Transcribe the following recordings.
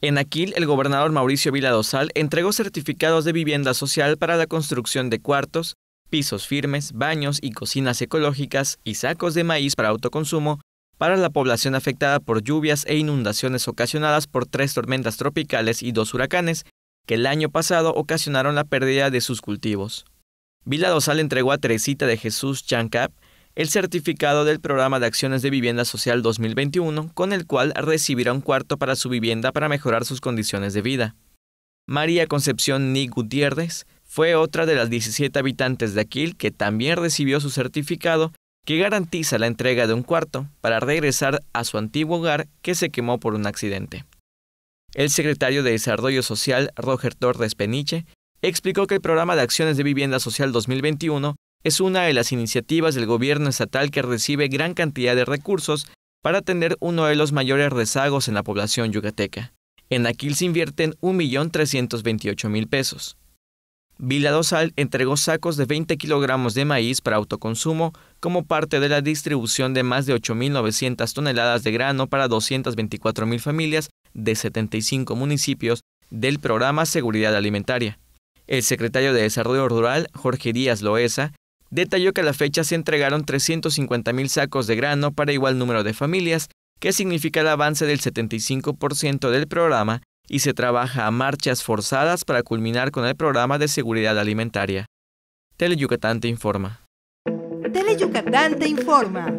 En Aquil, el gobernador Mauricio Vila Dosal entregó certificados de vivienda social para la construcción de cuartos, pisos firmes, baños y cocinas ecológicas y sacos de maíz para autoconsumo para la población afectada por lluvias e inundaciones ocasionadas por 3 tormentas tropicales y 2 huracanes que el año pasado ocasionaron la pérdida de sus cultivos. Vila Dosal entregó a Teresita de Jesús Chancap el certificado del Programa de Acciones de Vivienda Social 2021, con el cual recibirá un cuarto para su vivienda para mejorar sus condiciones de vida. María Concepción Ni Gutiérrez fue otra de las 17 habitantes de Aquil que también recibió su certificado que garantiza la entrega de un cuarto para regresar a su antiguo hogar que se quemó por un accidente. El secretario de Desarrollo Social, Roger Torres Peniche, explicó que el Programa de Acciones de Vivienda Social 2021 es una de las iniciativas del gobierno estatal que recibe gran cantidad de recursos para atender uno de los mayores rezagos en la población yucateca. En Aquil se invierten 1.328.000 pesos. Vila Dosal entregó sacos de 20 kilogramos de maíz para autoconsumo como parte de la distribución de más de 8.900 toneladas de grano para 224.000 familias de 75 municipios del programa Seguridad Alimentaria. El secretario de Desarrollo Rural, Jorge Díaz Loesa, detalló que a la fecha se entregaron 350.000 sacos de grano para igual número de familias, que significa el avance del 75% del programa, y se trabaja a marchas forzadas para culminar con el programa de seguridad alimentaria. Teleyucatán te informa. Teleyucatán te informa.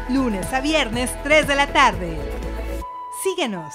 Lunes a viernes, 3 de la tarde. Síguenos.